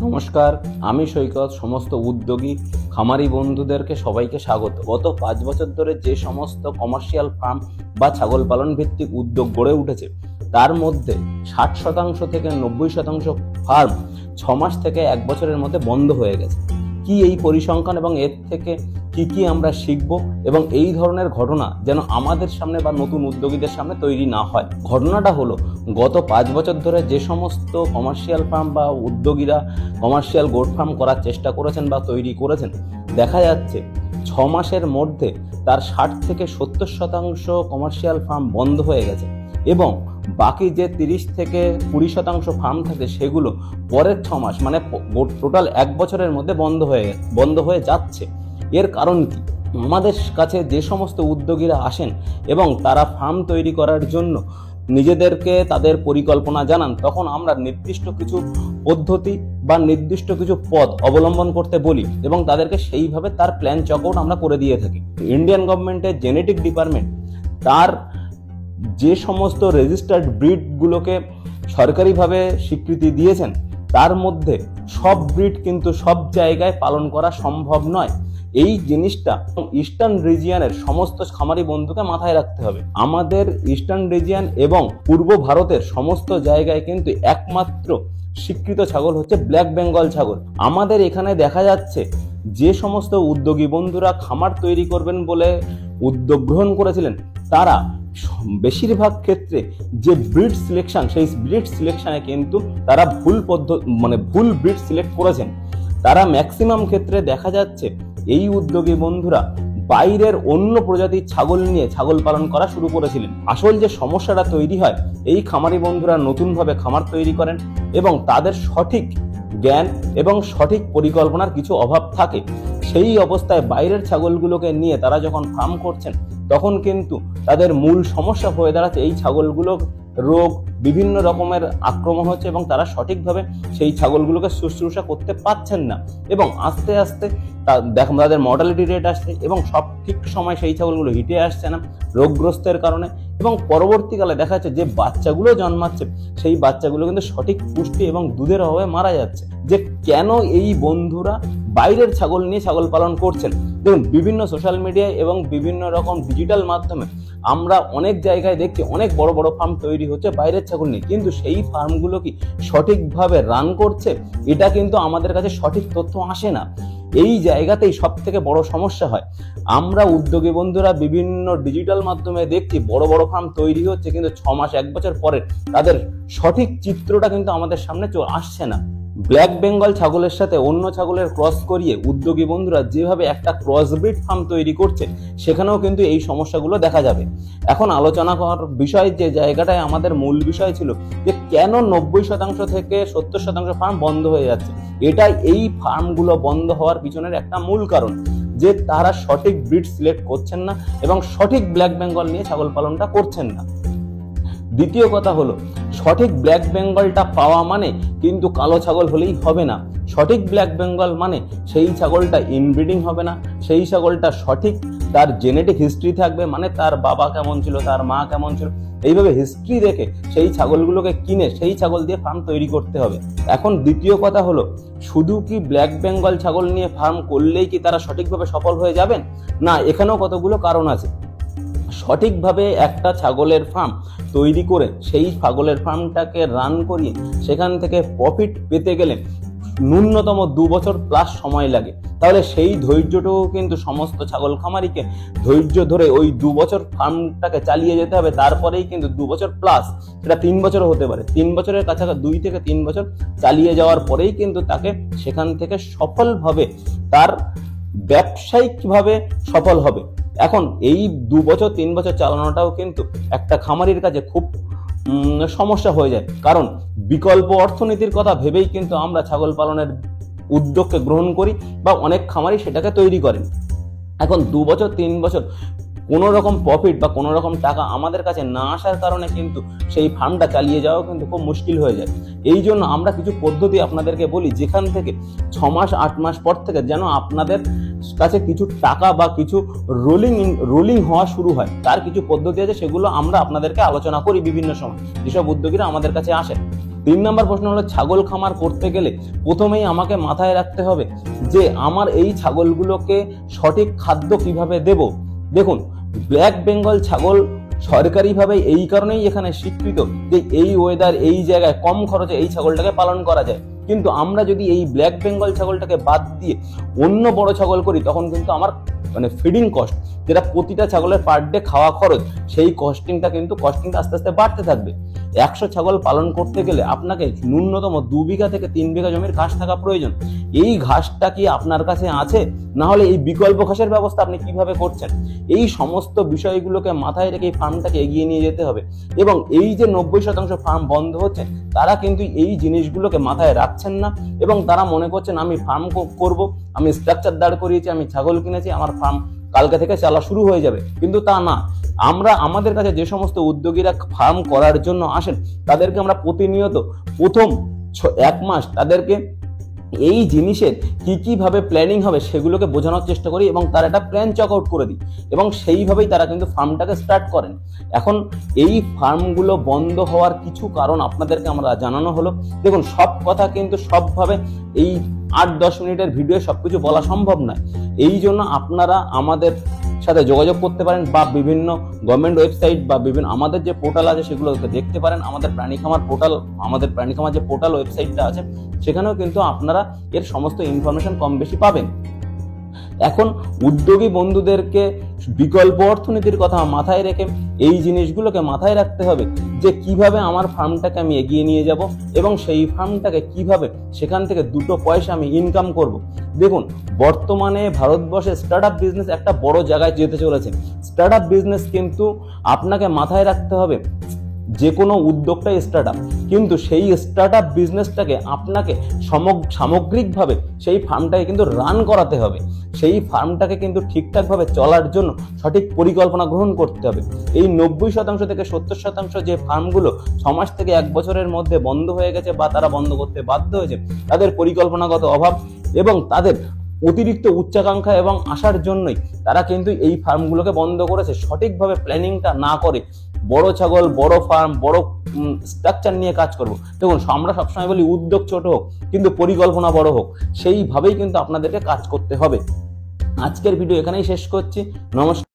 নমস্কার, আমি সৈকত। সমস্ত উদ্যোগী খামারি বন্ধুদেরকে সবাইকে স্বাগত। গত 5 বছর ধরে যে সমস্ত কমার্শিয়াল ফার্ম বা ছাগল পালন ভিত্তিক উদ্যোগ গড়ে উঠেছে, তার মধ্যে 60% থেকে 90% ফার্ম 6 মাস থেকে 1 বছরের মধ্যে বন্ধ হয়ে গেছে। কি এই পরিসংখ্যান এবং এর থেকে কি আমরা শিখব এবং এই ধরনের ঘটনা যেন আমাদের সামনে বা নতুন উদ্যোগীদের সামনে তৈরি না হয়। ঘটনাটা হলো, গত 5 বছর ধরে যে সমস্ত কমার্শিয়াল ফার্ম বা উদ্যোগীরা কমার্শিয়াল গোট ফার্ম করার চেষ্টা করেছেন বা তৈরি করেছেন, দেখা যাচ্ছে 6 মাসের মধ্যে তার 60 থেকে 70% কমার্শিয়াল ফার্ম বন্ধ হয়ে গেছে এবং বাকি যে 30 থেকে 20% ফার্ম থাকে সেগুলো পরের 6 মাস মানে টোটাল 1 বছরের মধ্যে বন্ধ হয়ে যাচ্ছে। এর কারণ কি? আমাদের কাছে যে সমস্ত উদ্যোগীরা আসেন এবং তারা ফার্ম তৈরি করার জন্য নিজেদেরকে তাদের পরিকল্পনা জানান, তখন আমরা নির্দিষ্ট কিছু পদ্ধতি বা নির্দিষ্ট কিছু পথ অবলম্বন করতে বলি এবং তাদেরকে সেইভাবে তার প্ল্যান চকআউট আমরা করে দিয়ে থাকি। ইন্ডিয়ান গভর্নমেন্টের জেনেটিক ডিপার্টমেন্ট তার যে সমস্ত রেজিস্টার্ড ব্রিডগুলোকে সরকারিভাবে স্বীকৃতি দিয়েছেন, তার মধ্যে সব ব্রিড কিন্তু সব জায়গায় পালন করা সম্ভব নয়। এই জিনিসটা ইস্টার্ন রিজিয়নের সমস্ত খামারি বন্ধুকে মাথায় রাখতে হবে। আমাদের ইস্টার্ন রিজিয়ন এবং পূর্ব ভারতের সমস্ত জায়গায় কিন্তু একমাত্র স্বীকৃত ছাগল হচ্ছে ব্ল্যাক বেঙ্গল ছাগল। আমাদের এখানে দেখা যাচ্ছে যে সমস্ত উদ্যোগী বন্ধুরা খামার তৈরি করবেন বলে উদ্যোগ গ্রহণ করেছিলেন, তারা বেশিরভাগ ক্ষেত্রে যে ব্রিড সিলেকশন, সেই ব্রিড সিলেকশনে কিন্তু তারা ভুল ব্রিড সিলেক্ট করেছেন। তারা ম্যাক্সিমাম ক্ষেত্রে দেখা যাচ্ছে এই উদ্যোগী বন্ধুরা বাইরের অন্য প্রজাতির ছাগল নিয়ে ছাগল পালন করা শুরু করেছিলেন। আসল যে সমস্যাটা তৈরি হয়, এই খামারি বন্ধুরা নতুনভাবে খামার তৈরি করেন এবং তাদের সঠিক জ্ঞান এবং সঠিক পরিকল্পনার কিছু অভাব থাকে। সেই অবস্থায় বাইরের ছাগলগুলোকে নিয়ে তারা যখন ফার্ম করছেন, তখন কিন্তু তাদের মূল সমস্যা হয়ে দাঁড়াচ্ছে এই ছাগলগুলো রোগ বিভিন্ন রকমের আক্রমণ হচ্ছে এবং তারা সঠিকভাবে সেই ছাগলগুলোকে শুশ্রূষা করতে পারছেন না এবং আস্তে আস্তে তাদের মর্টালিটি রেট আসছে এবং সব ঠিক সময় সেই ছাগলগুলো হিটে আসছে না রোগগ্রস্তের কারণে, এবং পরবর্তীকালে দেখা যাচ্ছে যে বাচ্চাগুলো জন্মাচ্ছে সেই বাচ্চাগুলো কিন্তু সঠিক পুষ্টি এবং দুধের অভাবে মারা যাচ্ছে। যে কেন এই বন্ধুরা বাইরের ছাগল নিয়ে ছাগল পালন করছেন? দেখুন, বিভিন্ন সোশ্যাল মিডিয়ায় এবং বিভিন্ন রকম ডিজিটাল মাধ্যমে আমরা অনেক জায়গায় দেখছি অনেক বড় বড় ফার্ম তৈরি হচ্ছে বাইরের ছাগল নিয়ে, কিন্তু সেই ফার্মগুলো কি সঠিকভাবে রান করছে? এটা কিন্তু আমাদের কাছে সঠিক তথ্য আসে না। এই জায়গাতেই সব থেকে বড় সমস্যা হয়। আমরা উদ্যোগী বন্ধুরা বিভিন্ন ডিজিটাল মাধ্যমে দেখছি বড় বড় ফার্ম তৈরি হচ্ছে, কিন্তু 6 মাস 1 বছর পরে তাদের সঠিক চিত্রটা কিন্তু আমাদের সামনে আসছে না। ব্ল্যাক বেঙ্গল ছাগলের সাথে অন্য ছাগলের ক্রস করিয়ে উদ্যোগী বন্ধুরা যেভাবে একটা ক্রসব্রিড ফার্ম তৈরি করছে, সেখানেও কিন্তু এই সমস্যাগুলো দেখা যাবে। এখন আলোচনা করার বিষয় যে জায়গাটায় আমাদের মূল বিষয় ছিল, যে কেন 90% থেকে 70% ফার্ম বন্ধ হয়ে যাচ্ছে। এটাই এই ফার্মগুলো বন্ধ হওয়ার পিছনের একটা মূল কারণ, যে তারা সঠিক ব্রিড সিলেক্ট করছেন না এবং সঠিক ব্ল্যাক বেঙ্গল নিয়ে ছাগল পালনটা করছেন না। দ্বিতীয় কথা হলো, সঠিক ব্ল্যাক বেঙ্গলটা পাওয়া মানে কিন্তু কালো ছাগল হলেই হবে না। সঠিক ব্ল্যাক বেঙ্গল মানে সেই ছাগলটা ইনব্রিডিং হবে না, সেই ছাগলটা সঠিক তার জেনেটিক হিস্ট্রি থাকবে, মানে তার বাবা কেমন ছিল, তার মা কেমন ছিল, এইভাবে হিস্ট্রি দেখে সেই ছাগলগুলোকে কিনে সেই ছাগল দিয়ে ফার্ম তৈরি করতে হবে। এখন দ্বিতীয় কথা হলো, শুধু কি ব্ল্যাক বেঙ্গল ছাগল নিয়ে ফার্ম করলেই কি তারা সঠিকভাবে সফল হয়ে যাবেন? না, এখানেও কতগুলো কারণ আছে। সঠিকভাবে একটা ছাগলের ফার্ম তৈরি করে সেই ছাগলের ফার্মটাকে রান করিয়ে সেখান থেকে প্রফিট পেতে গেলে ন্যূনতম 2 বছর প্লাস সময় লাগে। তাহলে সেই ধৈর্যটাও কিন্তু সমস্ত ছাগল খামারিকে ধৈর্য ধরে ওই 2 বছর ফার্মটাকে চালিয়ে যেতে হবে। তারপরেই কিন্তু 2 বছর প্লাস, সেটা 3 বছরও হতে পারে, 3 বছরের কাছাকাছি 2 থেকে 3 বছর চালিয়ে যাওয়ার পরেই কিন্তু তাকে সেখান থেকে সফলভাবে তার ব্যবসায়িকভাবে সফল হবে। এখন এই 2 বছর 3 বছর চালানোটাও কিন্তু একটা খামারির কাছে খুব সমস্যা হয়ে যায়, কারণ বিকল্প অর্থনীতির কথা ভেবেই কিন্তু আমরা ছাগল পালনের উদ্যোগকে গ্রহণ করি বা অনেক খামারি সেটাকে তৈরি করেন। এখন 2 বছর 3 বছর কোনো রকম প্রফিট বা কোনো রকম টাকা আমাদের কাছে না আসার কারণে কিন্তু সেই ফার্মটা চালিয়ে যাওয়া কিন্তু খুব মুশকিল হয়ে যায়। এই জন্য আমরা কিছু পদ্ধতি আপনাদেরকে বলি, যেখান থেকে 6 মাস 8 মাস পর থেকে যেন আপনাদের কাছে কিছু টাকা বা কিছু রোলিং হওয়া শুরু হয়, তার কিছু পদ্ধতি আছে, সেগুলো আমরা আপনাদেরকে আলোচনা করি বিভিন্ন সময় যেসব উদ্যোগীরা আমাদের কাছে আসেন। 3 নম্বর প্রশ্ন হলো, ছাগল খামার করতে গেলে প্রথমেই আমাকে মাথায় রাখতে হবে যে আমার এই ছাগলগুলোকে সঠিক খাদ্য কিভাবে দেব। দেখুন, ব্ল্যাক বেঙ্গল ছাগল সরকারিভাবে এই কারণেই এখানে স্বীকৃত যে এই ওয়েদার, এই জায়গায় কম খরচে এই ছাগলটাকে পালন করা যায়। কিন্তু আমরা যদি এই ব্ল্যাক বেঙ্গল ছাগলটাকে বাদ দিয়ে অন্য বড় ছাগল করি, তখন কিন্তু আমার ফিডিং কস্ট, যেটা প্রতিটা ছাগলের পার ডে খাওয়া খরচ, সেই কস্টিংটা আস্তে আস্তে বাড়তে থাকবে। 100 ছাগল পালন করতে গেলে আপনাকে ন্যূনতম 2 বিঘা থেকে 3 বিঘা জমির ঘাস থাকা প্রয়োজন। এই ঘাসটা কি আপনার কাছে আছে? না হলে এই বিকল্প ঘাসের ব্যবস্থা আপনি কিভাবে করছেন? এই সমস্ত বিষয়গুলোকে মাথায় রেখে এই ফার্মটাকে এগিয়ে নিয়ে যেতে হবে। এবং এই যে 90% ফার্ম বন্ধ হচ্ছে, তারা কিন্তু এই জিনিসগুলোকে মাথায় রাখছেন না এবং তারা মনে করছেন আমি ফার্ম করব, আমি স্ট্রাকচার দাঁড় করিয়েছি, আমি ছাগল কিনেছি, আমার ফার্ম কালকে থেকে চালা শুরু হয়ে যাবে। কিন্তু তা না। আমাদের কাছে যে সমস্ত উদ্যোগীরা ফার্ম করার জন্য আসেন, তাদেরকে আমরা প্রতিনিয়ত প্রথম 1 মাস তাদেরকে এই জিনিসের কিভাবে প্ল্যানিং হবে সেগুলোকে বোঝানোর চেষ্টা করি এবং তার একটা প্ল্যান চক আউট করে দিই এবং সেইভাবেই তারা কিন্তু ফার্মটাকে স্টার্ট করেন। এখন এই ফার্মগুলো বন্ধ হওয়ার কিছু কারণ আপনাদেরকে আমরা জানানো হলো। দেখুন, সব কথা কিন্তু সবভাবে এই 8-10 মিনিটের ভিডিও সবকিছু বলা সম্ভব নয়। এই জন্য আপনারা আমাদের সাথে যোগাযোগ করতে পারেন বা বিভিন্ন গভর্নমেন্ট ওয়েবসাইট বা বিভিন্ন আমাদের যে পোর্টাল আছে সেগুলোকে দেখতে পারেন। আমাদের প্রাণী খামার যে পোর্টাল ওয়েবসাইটটা আছে, সেখানেও কিন্তু আপনারা এর সমস্ত ইনফরমেশন কম বেশি পাবেন। এখন উদ্যোগী বন্ধুদেরকে বিকল্প অর্থনীতির কথা মাথায় রেখে এই জিনিসগুলোকে মাথায় রাখতে হবে যে কিভাবে আমার ফার্মটাকে আমি এগিয়ে নিয়ে যাব এবং সেই ফার্মটাকে কিভাবে সেখান থেকে 2 পয়সা আমি ইনকাম করব। দেখুন, বর্তমানে ভারতবর্ষে স্টার্টআপ বিজনেস একটা বড় জায়গায় যেতে চলেছে। স্টার্টআপ বিজনেস কিন্তু আপনাকে মাথায় রাখতে হবে, যে কোনো উদ্যোগটাই স্টার্টআপ, কিন্তু সেই স্টার্টআপ বিজনেসটাকে আপনাকে সামগ্রিকভাবে সেই ফার্মটাকে কিন্তু রান করাতে হবে। সেই ফার্মটাকে কিন্তু ঠিকঠাকভাবে চলার জন্য সঠিক পরিকল্পনা গ্রহণ করতে হবে। এই 90% থেকে 70% যে ফার্মগুলো 6 মাস থেকে 1 বছরের মধ্যে বন্ধ হয়ে গেছে বা তারা বন্ধ করতে বাধ্য হয়েছে, তাদের পরিকল্পনাগত অভাব এবং তাদের অতিরিক্ত উচ্চাকাঙ্ক্ষা এবং আশার জন্যই তারা কিন্তু এই ফার্মগুলোকে বন্ধ করেছে। সঠিকভাবে প্ল্যানিংটা না করে বড় ছাগল, বড় ফার্ম, বড় স্ট্রাকচার নিয়ে কাজ করব। দেখুন, আমরা সবসময় বলি উদ্যোগ ছোট হোক কিন্তু পরিকল্পনা বড় হোক, সেইভাবেই কিন্তু আপনাদেরকে কাজ করতে হবে। আজকের ভিডিও এখানেই শেষ করছি। নমস্কার।